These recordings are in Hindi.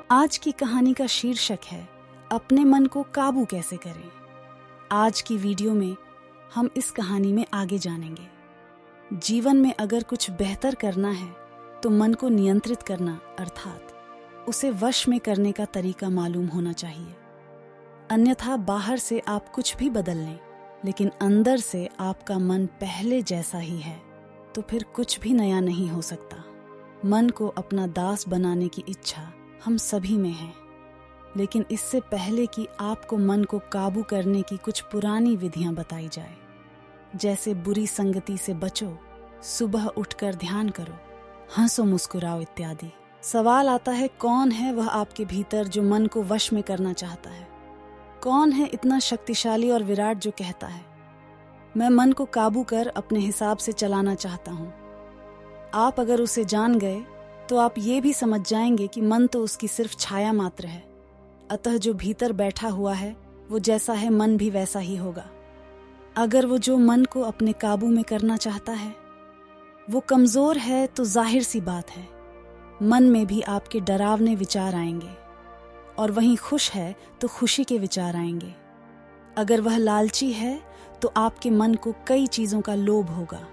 आज की कहानी का शीर्षक है अपने मन को काबू कैसे करें। आज की वीडियो में हम इस कहानी में आगे जानेंगे। जीवन में अगर कुछ बेहतर करना है तो मन को नियंत्रित करना अर्थात उसे वश में करने का तरीका मालूम होना चाहिए। अन्यथा बाहर से आप कुछ भी बदल लें, लेकिन अंदर से आपका मन पहले जैसा ही है तो फिर कुछ भी नया नहीं हो सकता। मन को अपना दास बनाने की इच्छा हम सभी में है, लेकिन इससे पहले कि आपको मन को काबू करने की कुछ पुरानी विधियां बताई जाए, जैसे बुरी संगति से बचो, सुबह उठकर ध्यान करो, हंसो मुस्कुराओ इत्यादि। सवाल आता है, कौन है वह आपके भीतर जो मन को वश में करना चाहता है? कौन है इतना शक्तिशाली और विराट जो कहता है, मैं मन को काबू कर अपने हिसाब से चलाना चाहता हूं? आप अगर उसे जान गए तो आप ये भी समझ जाएंगे कि मन तो उसकी सिर्फ छाया मात्र है। अतः जो भीतर बैठा हुआ है वो जैसा है मन भी वैसा ही होगा। अगर वो जो मन को अपने काबू में करना चाहता है वो कमजोर है तो जाहिर सी बात है मन में भी आपके डरावने विचार आएंगे, और वहीं खुश है तो खुशी के विचार आएंगे। अगर वह लालची है तो आपके मन को कई चीजों का लोभ होगा।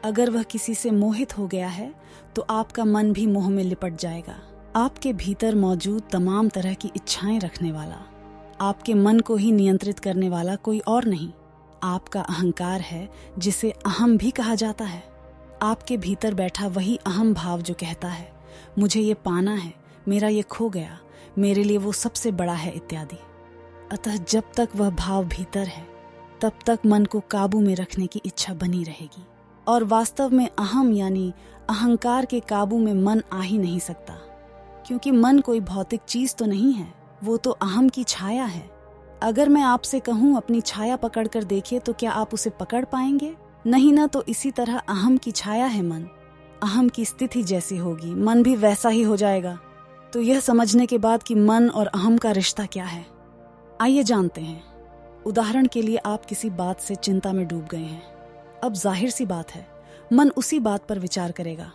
अगर वह किसी से मोहित हो गया है तो आपका मन भी मोह में लिपट जाएगा। आपके भीतर मौजूद तमाम तरह की इच्छाएं रखने वाला, आपके मन को ही नियंत्रित करने वाला कोई और नहीं, आपका अहंकार है, जिसे अहम भी कहा जाता है। आपके भीतर बैठा वही अहम भाव जो कहता है, मुझे ये पाना है, मेरा ये खो गया, मेरे लिए वो सबसे बड़ा है इत्यादि। अतः जब तक वह भाव भीतर है तब तक मन को काबू में रखने की इच्छा बनी रहेगी, और वास्तव में अहम यानी अहंकार के काबू में मन आ ही नहीं सकता, क्योंकि मन कोई भौतिक चीज तो नहीं है, वो तो अहम की छाया है। अगर मैं आपसे कहूं अपनी छाया पकड़ कर देखिए तो क्या आप उसे पकड़ पाएंगे? नहीं ना। तो इसी तरह अहम की छाया है मन, अहम की स्थिति जैसी होगी मन भी वैसा ही हो जाएगा। तो यह समझने के बाद कि मन और अहम का रिश्ता क्या है, आइए जानते हैं। उदाहरण के लिए आप किसी बात से चिंता में डूब गए हैं। अब जाहिर सी बात है मन उसी बात पर विचार करेगा।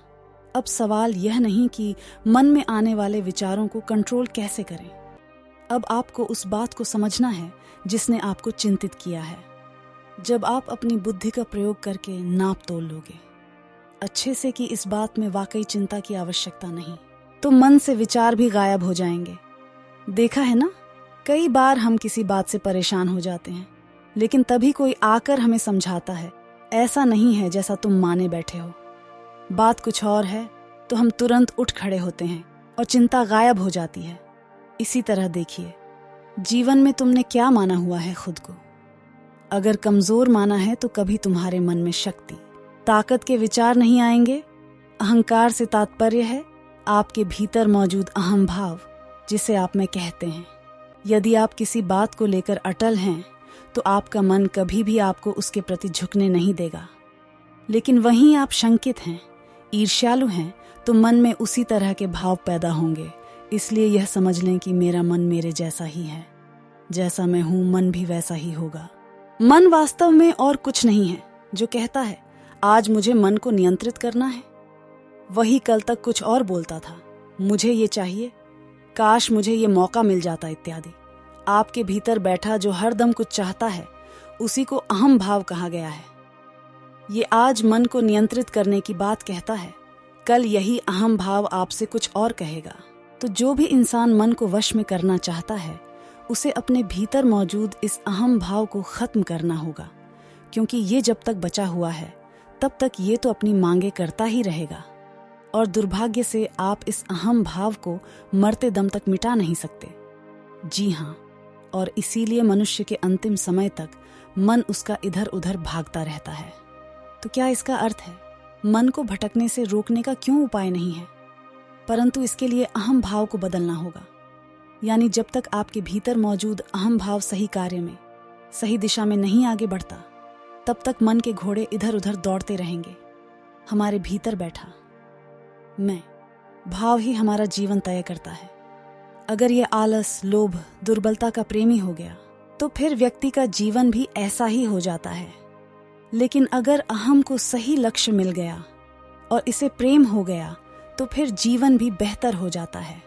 अब सवाल यह नहीं कि मन में आने वाले विचारों को कंट्रोल कैसे करें। अब आपको उस बात को समझना है जिसने आपको चिंतित किया है। जब आप अपनी बुद्धि का प्रयोग करके नाप तोल लोगे अच्छे से कि इस बात में वाकई चिंता की आवश्यकता नहीं, तो मन से विचार भी गायब हो जाएंगे। देखा है ना, कई बार हम किसी बात से परेशान हो जाते हैं, लेकिन तभी कोई आकर हमें समझाता है, ऐसा नहीं है जैसा तुम माने बैठे हो, बात कुछ और है, तो हम तुरंत उठ खड़े होते हैं और चिंता गायब हो जाती है। इसी तरह देखिए, जीवन में तुमने क्या माना हुआ है खुद को। अगर कमजोर माना है तो कभी तुम्हारे मन में शक्ति, ताकत के विचार नहीं आएंगे। अहंकार से तात्पर्य है आपके भीतर मौजूद अहम भाव, जिसे आप में कहते हैं। यदि आप किसी बात को लेकर अटल हैं तो आपका मन कभी भी आपको उसके प्रति झुकने नहीं देगा। लेकिन वहीं आप शंकित हैं, ईर्ष्यालु हैं, तो मन में उसी तरह के भाव पैदा होंगे। इसलिए यह समझ लें कि मेरा मन मेरे जैसा ही है, जैसा मैं हूं मन भी वैसा ही होगा। मन वास्तव में और कुछ नहीं है जो कहता है आज मुझे मन को नियंत्रित करना है। वही कल तक कुछ और बोलता था, मुझे ये चाहिए, काश मुझे ये मौका मिल जाता इत्यादि। आपके भीतर बैठा जो हरदम कुछ चाहता है उसी को अहम भाव कहा गया है। ये आज मन को नियंत्रित करने की बात कहता है, कल यही अहम भाव आपसे कुछ और कहेगा। तो जो भी इंसान मन को वश में करना चाहता है उसे अपने भीतर मौजूद इस अहम भाव को खत्म करना होगा, क्योंकि ये जब तक बचा हुआ है तब तक ये तो अपनी मांगे करता ही रहेगा, और दुर्भाग्य से आप इस अहम भाव को मरते दम तक मिटा नहीं सकते। जी हाँ, और इसीलिए मनुष्य के अंतिम समय तक मन उसका इधर उधर भागता रहता है। तो क्या इसका अर्थ है मन को भटकने से रोकने का क्यों उपाय नहीं है? परंतु इसके लिए अहम भाव को बदलना होगा। यानी जब तक आपके भीतर मौजूद अहम भाव सही कार्य में, सही दिशा में नहीं आगे बढ़ता, तब तक मन के घोड़े इधर उधर दौड़ते रहेंगे। हमारे भीतर बैठा मैं भाव ही हमारा जीवन तय करता है। अगर ये आलस, लोभ, दुर्बलता का प्रेमी हो गया तो फिर व्यक्ति का जीवन भी ऐसा ही हो जाता है। लेकिन अगर अहम को सही लक्ष्य मिल गया और इसे प्रेम हो गया तो फिर जीवन भी बेहतर हो जाता है।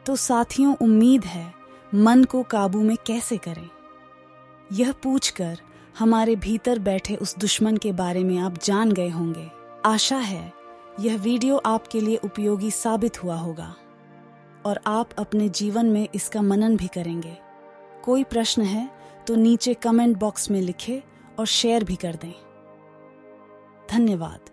तो साथियों, उम्मीद है मन को काबू में कैसे करें। यह पूछकर हमारे भीतर बैठे उस दुश्मन के बारे में आप जान गए होंगे। आशा है यह वीडियो आपके लिए उपयोगी साबित हुआ होगा और आप अपने जीवन में इसका मनन भी करेंगे। कोई प्रश्न है तो नीचे कमेंट बॉक्स में लिखें और शेयर भी कर दें। धन्यवाद।